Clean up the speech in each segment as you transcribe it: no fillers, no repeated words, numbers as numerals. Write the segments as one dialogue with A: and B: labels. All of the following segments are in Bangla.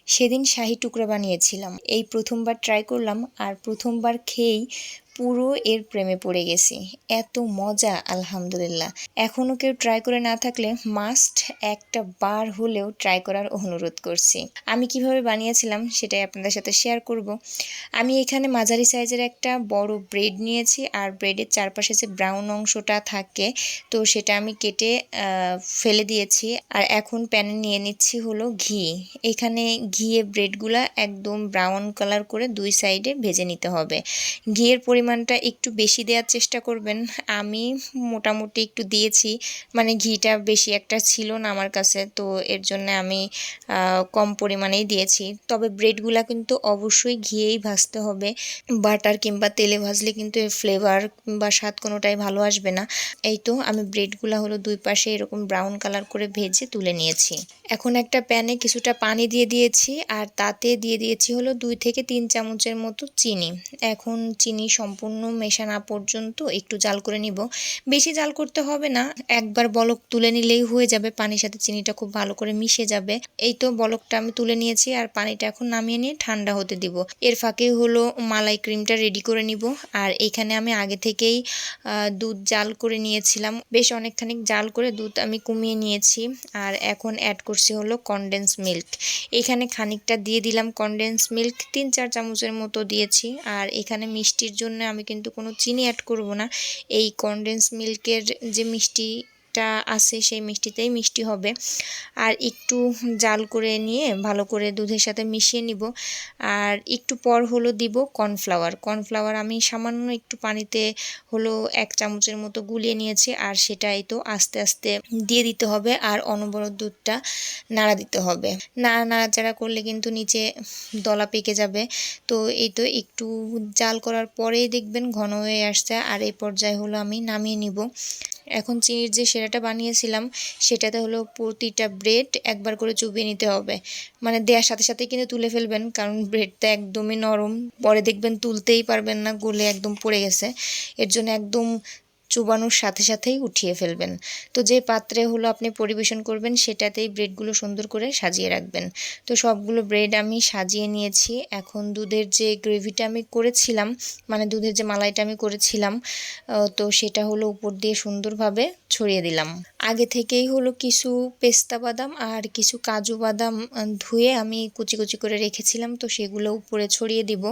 A: সেদিন শাহি টুকরা বানিয়েছিলাম, এই প্রথমবার ট্রাই করলাম আর প্রথমবার খেয়েই পুরো এর প্রেমে পড়ে গেছি। এত মজা, আলহামদুলিল্লাহ। এখনও কেউ ট্রাই করে না থাকলে মাস্ট একটা বার হলেও ট্রাই করার অনুরোধ করছি। আমি কিভাবে বানিয়েছিলাম সেটাই আপনাদের সাথে শেয়ার করব। আমি এখানে মাঝারি সাইজের একটা বড় ব্রেড নিয়েছি আর ব্রেডের চারপাশে যে ব্রাউন অংশটা থাকে তো সেটা আমি কেটে ফেলে দিয়েছি। আর এখন প্যানে নিয়ে নিচ্ছি হলো ঘি। এখানে ঘিয়ে ব্রেডগুলা একদম ব্রাউন কালার করে দুই সাইডে ভেজে নিতে হবে। ঘিয়ের পরিমাণটা একটু বেশি দেওয়ার চেষ্টা করবেন। আমি মোটামুটি একটু দিয়েছি, মানে ঘিটা বেশি একটা ছিল না আমার কাছে, তো এর জন্য আমি কম পরিমাণেই দিয়েছি। তবে ব্রেডগুলা কিন্তু অবশ্যই ঘিয়েই ভাজতে হবে। বাটার কিংবা তেলে ভাজলে কিন্তু এর ফ্লেভার বা স্বাদ কোনোটাই ভালো আসবে না। এই তো আমি ব্রেডগুলা হলো দুই পাশে এরকম ব্রাউন কালার করে ভেজে তুলে নিয়েছি। এখন একটা প্যানে কিছুটা পানি দিয়ে দিয়েছি আর তাতে দিয়ে দিয়েছি হলো 2 থেকে 3 চামচের মতো চিনি। এখন চিনি সম্পূর্ণ মেশা না পর্যন্ত একটু জাল করে নিব। বেশি জাল করতে হবে না, একবার বলক তুলে নিলেই হয়ে যাবে, পানির সাথে চিনিটা খুব ভালো করে মিশে যাবে। এই তো বলকটা আমি তুলে নিয়েছি আর পানিটা এখন নামিয়ে নিয়ে ঠান্ডা হতে দিব। এর ফাঁকে হলো মালাই ক্রিমটা রেডি করে নিব। আর এখানে আমি আগে থেকেই দুধ জাল করে নিয়েছিলাম, বেশ অনেকখানি জাল করে দুধ আমি কমিয়ে নিয়েছি। আর এখন অ্যাড করছি হলো কনডেন্স মিল্ক। এখানে খানিকটা দিয়ে দিলাম কনডেন্স মিল্ক, 3-4 চামচের মতো দিয়েছি। আর এখানে মিষ্টির জন্য আমি কিন্তু কোনো চিনি অ্যাড করব না, এই কনডেন্স মিল্কের যে মিষ্টিটা আছে সেই মিষ্টিতেই মিষ্টি হবে। আর একটু জাল করে নিয়ে ভালো করে দুধের সাথে মিশিয়ে নিব। আর একটু পর হলো দিব কর্নফ্লাওয়ার। কর্নফ্লাওয়ার আমি সামান্য একটু পানিতে হলো 1 চামচের মতো গুলিয়ে নিয়েছি আর সেটাই তো আস্তে আস্তে দিয়ে দিতে হবে আর অনবরত দুধটা নাড়া দিতে হবে। নাড়াচাড়া করলে কিন্তু নিচে দলা পেকে যাবে। তো এই তো একটু জাল করার পরেই দেখবেন ঘন হয়ে আসছে আর এই পর্যায়ে হলো আমি নামিয়ে নিব। এখন চিনির যে সেরাটা বানিয়েছিলাম সেটাতে হলো প্রতিটা ব্রেড একবার করে চুবিয়ে নিতে হবে, মানে দেওয়ার সাথে সাথে কিন্তু তুলে ফেলবেন, কারণ ব্রেডটা একদমই নরম, পরে দেখবেন তুলতেই পারবেন না, গলে একদম পড়ে গেছে। এর জন্য একদম চুবানোর সাথে সাথেই উঠিয়ে ফেলবেন। তো যে পাত্রে হলো আপনি পরিবেশন করবেন সেটাতেই ব্রেডগুলো সুন্দর করে সাজিয়ে রাখবেন। তো সবগুলো ব্রেড আমি সাজিয়ে নিয়েছি। এখন দুধের যে গ্রেভিটা আমি করেছিলাম, মানে দুধের যে মালাইটা আমি করেছিলাম, তো সেটা হলো উপর দিয়ে সুন্দরভাবে ছড়িয়ে দিলাম। আগে থেকেই হলো কিছু পেস্তা বাদাম আর কিছু কাজু বাদাম ধুয়ে আমি কুচি কুচি করে রেখেছিলাম, তো সেগুলো উপরে ছড়িয়ে দিব।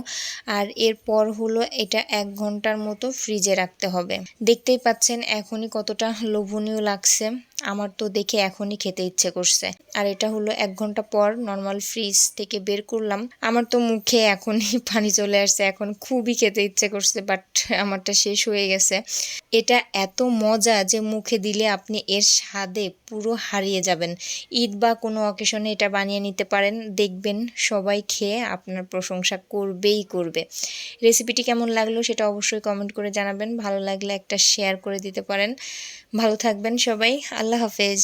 A: আর এরপর হলো এটা 1 ঘন্টার মতো ফ্রিজে রাখতে হবে। দেখতেই পাচ্ছেন এখনই কতটা লোভনীয় লাগছে, আমার তো দেখে এখনই খেতে ইচ্ছে করছে। আর এটা হলো 1 ঘন্টা পর নর্মাল ফ্রিজ থেকে বের করলাম, আমার তো মুখে এখনই পানি চলে আসছে, এখন খুবই খেতে ইচ্ছে করছে, বাট আমারটা শেষ হয়ে গেছে। এটা এত মজা যে মুখে দিলে আপনি এর স্বাদে পুরো হারিয়ে যাবেন। ঈদ বা কোনো অকেশনে এটা বানিয়ে নিতে পারেন, দেখবেন সবাই খেয়ে আপনার প্রশংসা করবেই করবে। রেসিপিটি কেমন লাগলো সেটা অবশ্যই কমেন্ট করে জানাবেন, ভালো লাগলে একটা শেয়ার করে দিতে পারেন। ভালো থাকবেন সবাই, আল্লাহ হাফেজ।